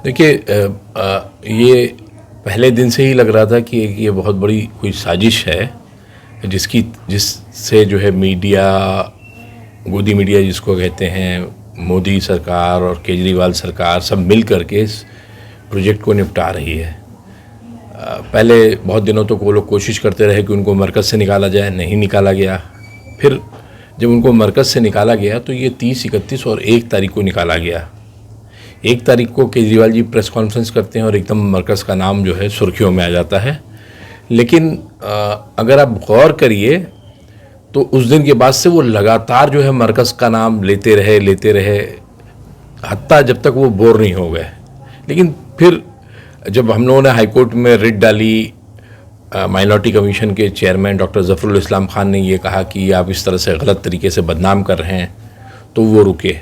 देखिए, ये पहले दिन से ही लग रहा था कि ये बहुत बड़ी कोई साजिश है, जिससे जो है मीडिया, गोदी मीडिया जिसको कहते हैं, मोदी सरकार और केजरीवाल सरकार सब मिल करके इस प्रोजेक्ट को निपटा रही है। पहले बहुत दिनों तक वो लोग कोशिश करते रहे कि उनको मरकज़ से निकाला जाए, नहीं निकाला गया। फिर जब उनको मरकज़ से निकाला गया तो ये 30, 31 और 1 तारीख को निकाला गया। 1 तारीख को केजरीवाल जी प्रेस कॉन्फ्रेंस करते हैं और एकदम मरकज़ का नाम जो है सुर्खियों में आ जाता है। लेकिन अगर आप गौर करिए तो उस दिन के बाद से वो लगातार जो है मरकज़ का नाम लेते रहे हत्ता जब तक वो बोर नहीं हो गए। लेकिन फिर जब हम लोगों ने हाईकोर्ट में रिट डाली, माइनॉरिटी कमीशन के चेयरमैन डॉक्टर ज़फ़रुल इस्लाम खान ने ये कहा कि आप इस तरह से गलत तरीके से बदनाम कर रहे हैं, तो वो रुके।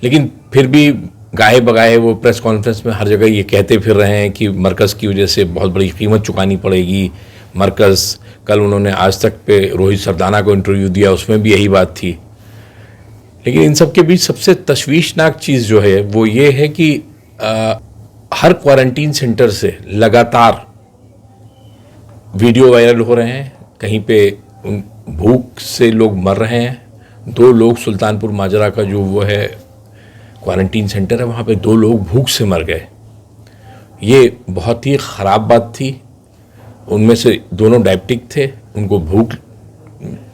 लेकिन फिर भी गाए बगाए वो प्रेस कॉन्फ्रेंस में हर जगह ये कहते फिर रहे हैं कि मरकज़ की वजह से बहुत बड़ी कीमत चुकानी पड़ेगी। मरकज़, कल उन्होंने आज तक पे रोहित सरदाना को इंटरव्यू दिया, उसमें भी यही बात थी। लेकिन इन सब के बीच सबसे तशवीशनाक चीज़ जो है वो ये है कि हर क्वारंटीन सेंटर से लगातार वीडियो वायरल हो रहे हैं। कहीं पे भूख से लोग मर रहे हैं। 2 लोग, सुल्तानपुर माजरा का जो वो है क्वारंटीन सेंटर है, वहाँ पे 2 लोग भूख से मर गए। ये बहुत ही ख़राब बात थी। उनमें से दोनों डायबिटिक थे, उनको भूख,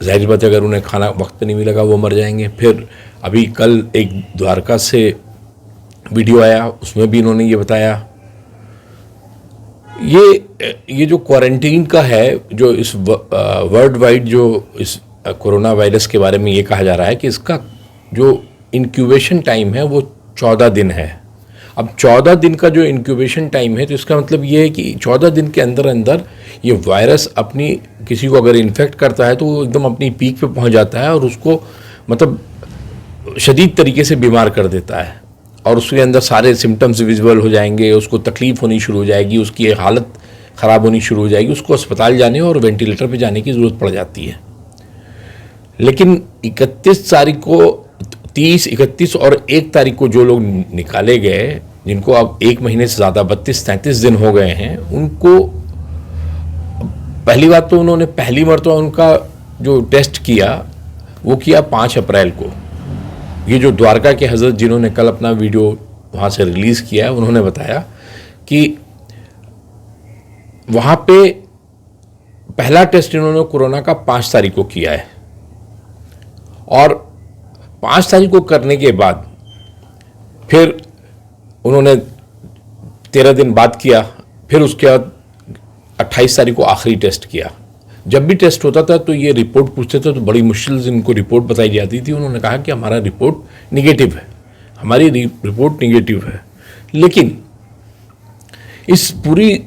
जाहिर बात है अगर उन्हें खाना वक्त पे नहीं मिलेगा वो मर जाएंगे। फिर अभी कल एक द्वारका से वीडियो आया, उसमें भी इन्होंने ये बताया। ये जो क्वारंटीन का है, जो इस वर्ल्ड वाइड जो इस कोरोना वायरस के बारे में ये कहा जा रहा है कि इसका जो इंक्यूबेशन टाइम है वो 14 दिन है। अब 14 दिन का जो इंक्यूबेशन टाइम है, तो इसका मतलब ये है कि 14 दिन के अंदर अंदर ये वायरस अपनी, किसी को अगर इन्फेक्ट करता है तो वो एकदम अपनी पीक पे पहुंच जाता है और उसको मतलब शदीद तरीके से बीमार कर देता है और उसके अंदर सारे सिम्टम्स विजिबल हो जाएंगे, उसको तकलीफ़ होनी शुरू हो जाएगी, उसकी हालत ख़राब होनी शुरू हो जाएगी, उसको अस्पताल जाने और वेंटिलेटर पे जाने की ज़रूरत पड़ जाती है। लेकिन 31 तारीख को, 30, 31 और 1 तारीख को जो लोग निकाले गए, जिनको अब 1 महीने से ज़्यादा 32-33 दिन हो गए हैं, उनको पहली बात तो उन्होंने पहली मरतबा उनका जो टेस्ट किया वो किया 5 अप्रैल को। ये जो द्वारका के हज़रत जिन्होंने कल अपना वीडियो वहाँ से रिलीज़ किया है, उन्होंने बताया कि वहाँ पे पहला टेस्ट इन्होंने कोरोना का 5 तारीख को किया है और 5 तारीख को करने के बाद फिर उन्होंने 13 दिन बाद किया। फिर उसके बाद 28 तारीख को आखिरी टेस्ट किया। जब भी टेस्ट होता था तो ये रिपोर्ट पूछते थे तो बड़ी मुश्किल से इनको रिपोर्ट बताई जाती थी। उन्होंने कहा कि हमारा रिपोर्ट निगेटिव है, हमारी रिपोर्ट निगेटिव है। लेकिन इस पूरी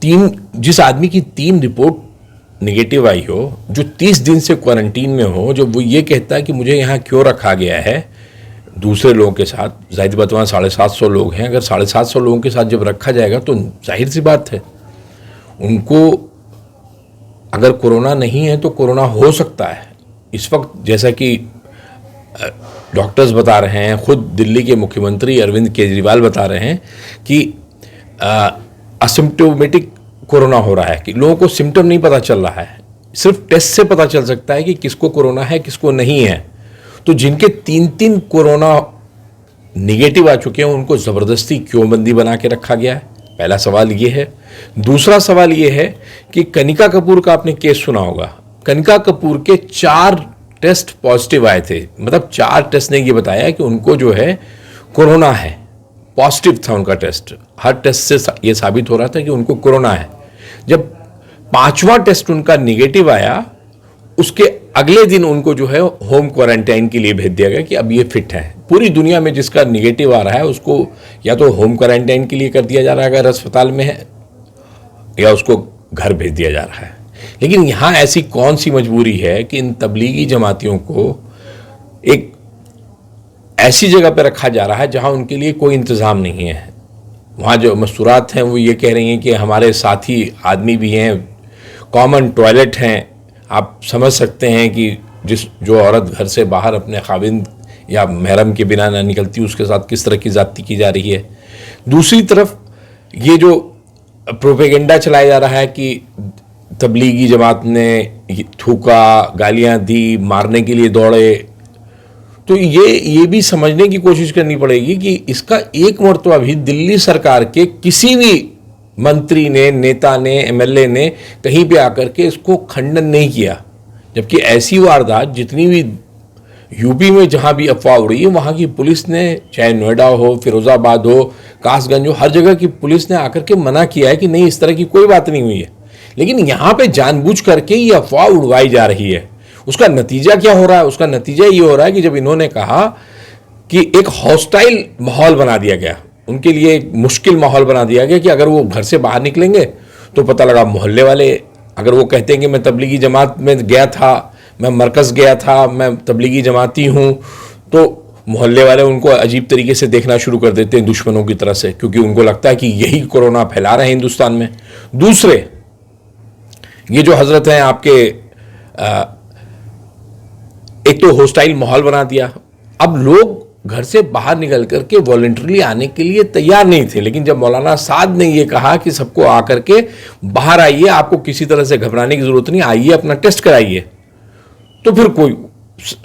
जिस आदमी की 3 रिपोर्ट निगेटिव आई हो, जो 30 दिन से क्वारंटीन में हो, जब वो ये कहता है कि मुझे यहाँ क्यों रखा गया है दूसरे लोगों के साथ, जाहिर बात वहाँ 750 लोग हैं, अगर 750 लोगों के साथ जब रखा जाएगा तो जाहिर सी बात है उनको अगर कोरोना नहीं है तो कोरोना हो सकता है। इस वक्त जैसा कि डॉक्टर्स बता रहे हैं, खुद दिल्ली के मुख्यमंत्री अरविंद केजरीवाल बता रहे हैं कि असिम्प्टोमेटिक कोरोना हो रहा है, कि लोगों को सिम्टम नहीं पता चल रहा है, सिर्फ टेस्ट से पता चल सकता है कि किसको कोरोना है किसको नहीं है। तो जिनके 3 कोरोना निगेटिव आ चुके हैं उनको ज़बरदस्ती क्यों बंदी बना के रखा गया है, पहला सवाल ये है। दूसरा सवाल ये है कि कनिका कपूर का आपने केस सुना होगा। कनिका कपूर के 4 टेस्ट पॉजिटिव आए थे, मतलब 4 टेस्ट ने ये बताया कि उनको जो है कोरोना है, पॉजिटिव था उनका टेस्ट। हर टेस्ट से ये साबित हो रहा था कि उनको कोरोना है। जब 5वां टेस्ट उनका निगेटिव आया, उसके अगले दिन उनको जो है होम क्वारंटाइन के लिए भेज दिया गया कि अब ये फिट है। पूरी दुनिया में जिसका निगेटिव आ रहा है उसको या तो होम क्वारंटाइन के लिए कर दिया जा रहा है अगर अस्पताल में है, या उसको घर भेज दिया जा रहा है। लेकिन यहाँ ऐसी कौन सी मजबूरी है कि इन तबलीगी जमातियों को एक ऐसी जगह पर रखा जा रहा है जहाँ उनके लिए कोई इंतज़ाम नहीं है। वहाँ जो मस्तूरात हैं वो ये कह रही हैं कि हमारे साथी आदमी भी हैं, कॉमन टॉयलेट हैं। आप समझ सकते हैं कि जो औरत घर से बाहर अपने खाविंद या महरम के बिना ना निकलती उसके साथ किस तरह की ज़्यादती की जा रही है। दूसरी तरफ ये जो प्रोपेगेंडा चलाया जा रहा है कि तबलीगी जमात ने थूका, गालियां दी, मारने के लिए दौड़े, तो ये भी समझने की कोशिश करनी पड़ेगी कि इसका एक मर्तबा भी दिल्ली सरकार के किसी भी मंत्री ने, नेता ने, एमएलए ने कहीं पे आकर के इसको खंडन नहीं किया। जबकि ऐसी वारदात जितनी भी यूपी में जहां भी अफवाह उड़ी है, वहां की पुलिस ने, चाहे नोएडा हो, फिरोजाबाद हो, कासगंज हो, हर जगह की पुलिस ने आकर के मना किया है कि नहीं, इस तरह की कोई बात नहीं हुई है। लेकिन यहां पे जानबूझ करके ये अफवाह उड़वाई जा रही है। उसका नतीजा क्या हो रहा है? उसका नतीजा ये हो रहा है कि जब इन्होंने कहा कि एक हॉस्टाइल माहौल बना दिया गया, उनके लिए एक मुश्किल माहौल बना दिया गया कि अगर वो घर से बाहर निकलेंगे तो पता लगा मोहल्ले वाले, अगर वो कहते हैं कि मैं तबलीगी जमात में गया था, मैं मरकज़ गया था, मैं तबलीगी जमाती हूँ, तो मोहल्ले वाले उनको अजीब तरीके से देखना शुरू कर देते हैं, दुश्मनों की तरह से, क्योंकि उनको लगता है कि यही कोरोना फैला रहे हैं हिंदुस्तान में। दूसरे, ये जो हजरत हैं आपके, एक तो हॉस्टाइल माहौल बना दिया। अब लोग घर से बाहर निकल करके वॉलंटरली आने के लिए तैयार नहीं थे, लेकिन जब मौलाना साद ने ये कहा कि सबको आकर के बाहर आइए, आपको किसी तरह से घबराने की जरूरत नहीं, आइए अपना टेस्ट कराइए, तो फिर कोई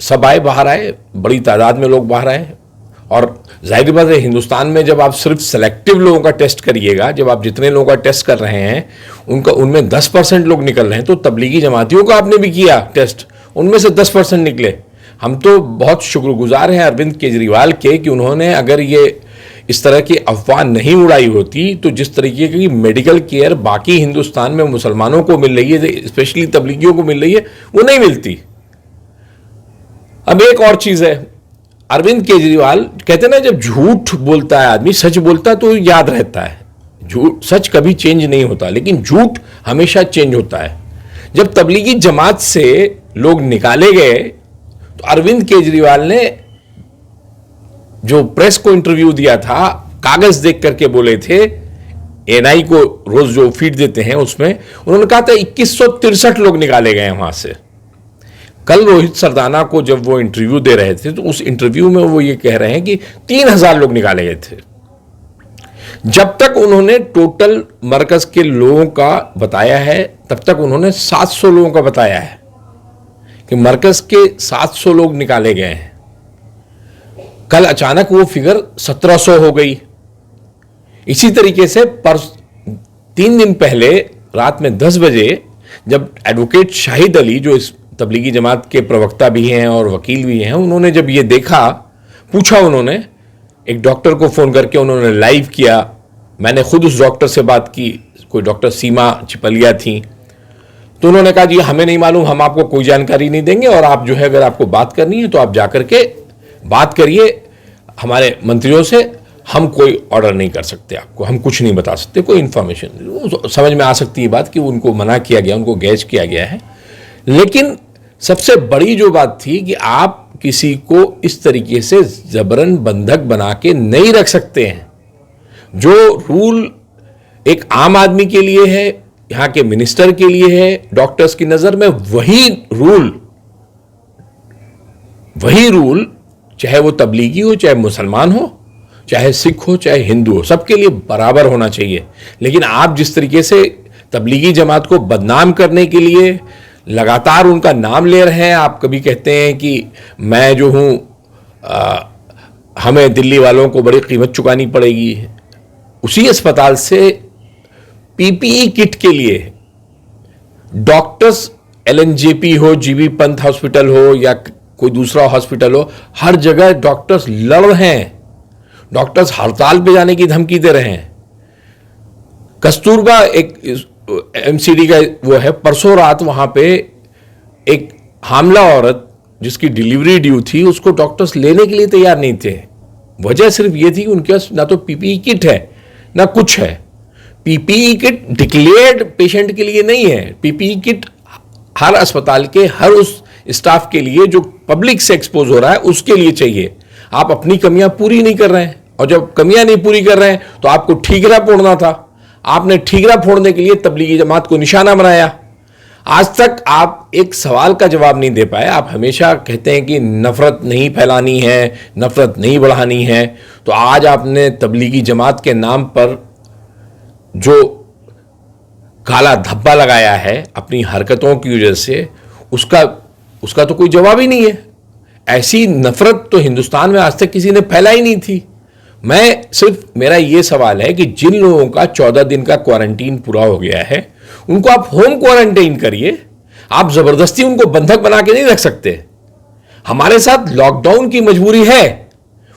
सब आए, बाहर आए, बड़ी तादाद में लोग बाहर आए। और जाहिर बात है, हिंदुस्तान में जब आप सिर्फ सेलेक्टिव लोगों का टेस्ट करिएगा, जब आप जितने लोगों का टेस्ट कर रहे हैं उनमें 10% लोग निकल रहे हैं, तो तबलीगी जमातियों का आपने भी किया टेस्ट, उनमें से 10% निकले। हम तो बहुत शुक्रगुजार हैं अरविंद केजरीवाल के कि उन्होंने, अगर ये इस तरह की अफवाह नहीं उड़ाई होती, तो जिस तरीके की मेडिकल केयर बाकी हिंदुस्तान में मुसलमानों को मिल रही है, स्पेशली तबलीगियों को मिल रही है, वो नहीं मिलती। अब एक और चीज है, अरविंद केजरीवाल कहते हैं ना, जब झूठ बोलता है आदमी, सच बोलता है तो याद रहता है। झूठ, सच कभी चेंज नहीं होता, लेकिन झूठ हमेशा चेंज होता है। जब तबलीगी जमात से लोग निकाले गए, तो अरविंद केजरीवाल ने जो प्रेस को इंटरव्यू दिया था, कागज देख करके बोले थे, एनआई को रोज जो फीड देते हैं उसमें उन्होंने कहा था 2163 लोग निकाले गए वहां से। कल रोहित सरदाना को जब वो इंटरव्यू दे रहे थे, तो उस इंटरव्यू में वो ये कह रहे हैं कि 3000 लोग निकाले गए थे। जब तक उन्होंने टोटल मरकज के लोगों का बताया है, तब तक उन्होंने 700 लोगों का बताया है कि मरकज के 700 लोग निकाले गए हैं। कल अचानक वो फिगर 1700 हो गई। इसी तरीके से 3 दिन पहले रात में 10 बजे जब एडवोकेट शाहिद अली, जो इस तबलीगी जमात के प्रवक्ता भी हैं और वकील भी हैं, उन्होंने जब ये देखा, पूछा, उन्होंने एक डॉक्टर को फोन करके उन्होंने लाइव किया, मैंने खुद उस डॉक्टर से बात की, कोई डॉक्टर सीमा चिपलिया थी, तो उन्होंने कहा जी हमें नहीं मालूम, हम आपको कोई जानकारी नहीं देंगे, और आप जो है अगर आपको बात करनी है तो आप जाकर के बात करिए हमारे मंत्रियों से, हम कोई ऑर्डर नहीं कर सकते आपको, हम कुछ नहीं बता सकते, कोई इंफॉर्मेशन। समझ में आ सकती है बात कि उनको मना किया गया, उनको गैज किया गया है। लेकिन सबसे बड़ी जो बात थी कि आप किसी को इस तरीके से जबरन बंधक बना के नहीं रख सकते हैं। जो रूल एक आम आदमी के लिए है, यहां के मिनिस्टर के लिए है, डॉक्टर्स की नजर में वही रूल चाहे वो तबलीगी हो, चाहे मुसलमान हो, चाहे सिख हो, चाहे हिंदू हो, सबके लिए बराबर होना चाहिए। लेकिन आप जिस तरीके से तबलीगी जमात को बदनाम करने के लिए लगातार उनका नाम ले रहे हैं, आप कभी कहते हैं कि मैं जो हूं, हमें दिल्ली वालों को बड़ी कीमत चुकानी पड़ेगी। उसी अस्पताल से पीपीई किट के लिए डॉक्टर्स, एलएनजेपी हो, जीबी पंत हॉस्पिटल हो या कोई दूसरा हॉस्पिटल हो, हर जगह डॉक्टर्स लड़ रहे हैं, डॉक्टर्स हड़ताल पे जाने की धमकी दे रहे हैं। कस्तूरबा एक एमसीडी का वो है, परसों रात वहां पे एक हामला औरत जिसकी डिलीवरी ड्यू थी, उसको डॉक्टर्स लेने के लिए तैयार नहीं थे। वजह सिर्फ ये थी कि उनके पास ना तो पीपीई किट है ना कुछ है। पीपीई किट डिक्लेयर्ड पेशेंट के लिए नहीं है। पीपीई किट हर अस्पताल के हर उस स्टाफ के लिए जो पब्लिक से एक्सपोज हो रहा है उसके लिए चाहिए। आप अपनी कमियां पूरी नहीं कर रहे हैं, और जब कमियां नहीं पूरी कर रहे हैं तो आपको ठीकरा फोड़ना था। आपने ठीकरा फोड़ने के लिए तबलीगी जमात को निशाना बनाया। आज तक आप एक सवाल का जवाब नहीं दे पाए। आप हमेशा कहते हैं कि नफरत नहीं फैलानी है, नफरत नहीं बढ़ानी है। तो आज आपने तबलीगी जमात के नाम पर जो काला धब्बा लगाया है अपनी हरकतों की वजह से, उसका तो कोई जवाब ही नहीं है। ऐसी नफरत तो हिंदुस्तान में आज तक किसी ने फैलाई नहीं थी। मेरा ये सवाल है कि जिन लोगों का 14 दिन का क्वारंटीन पूरा हो गया है, उनको आप होम क्वारंटाइन करिए। आप जबरदस्ती उनको बंधक बना के नहीं रख सकते। हमारे साथ लॉकडाउन की मजबूरी है,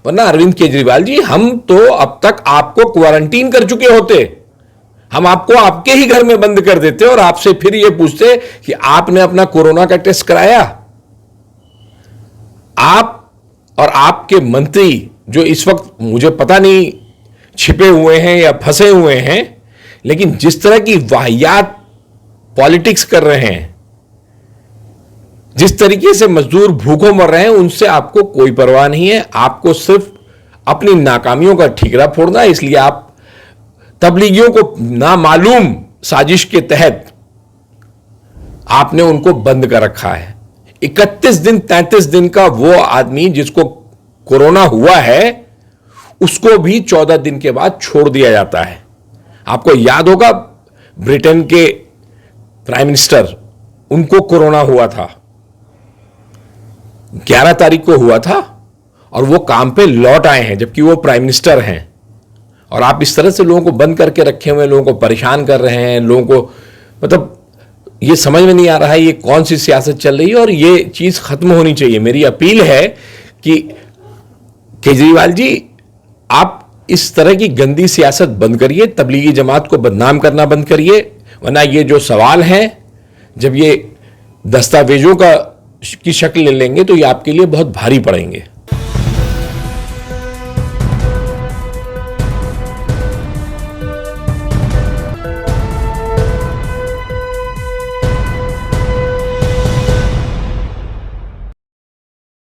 वरना अरविंद केजरीवाल जी, हम तो अब तक आपको क्वारंटीन कर चुके होते। हम आपको आपके ही घर में बंद कर देते और आपसे फिर यह पूछते कि आपने अपना कोरोना का टेस्ट कराया। आप और आपके मंत्री जो इस वक्त मुझे पता नहीं छिपे हुए हैं या फंसे हुए हैं, लेकिन जिस तरह की वाहियात पॉलिटिक्स कर रहे हैं, जिस तरीके से मजदूर भूखों मर रहे हैं, उनसे आपको कोई परवाह नहीं है। आपको सिर्फ अपनी नाकामियों का ठीकरा फोड़ना है। इसलिए आप तबलीगियों को नामालूम साजिश के तहत आपने उनको बंद कर रखा है। 31 दिन 33 दिन का वो आदमी जिसको कोरोना हुआ है, उसको भी 14 दिन के बाद छोड़ दिया जाता है। आपको याद होगा ब्रिटेन के प्राइम मिनिस्टर, उनको कोरोना हुआ था, 11 तारीख को हुआ था और वो काम पे लौट आए हैं जबकि वो प्राइम मिनिस्टर हैं। और आप इस तरह से लोगों को बंद करके रखे हुए, लोगों को परेशान कर रहे हैं, लोगों को मतलब ये समझ में नहीं आ रहा है ये कौन सी सियासत चल रही है और ये चीज खत्म होनी चाहिए। मेरी अपील है कि केजरीवाल जी, आप इस तरह की गंदी सियासत बंद करिए, तबलीगी जमात को बदनाम करना बंद करिए, वरना ये जो सवाल हैं जब ये दस्तावेजों की शक्ल ले लेंगे तो ये आपके लिए बहुत भारी पड़ेंगे।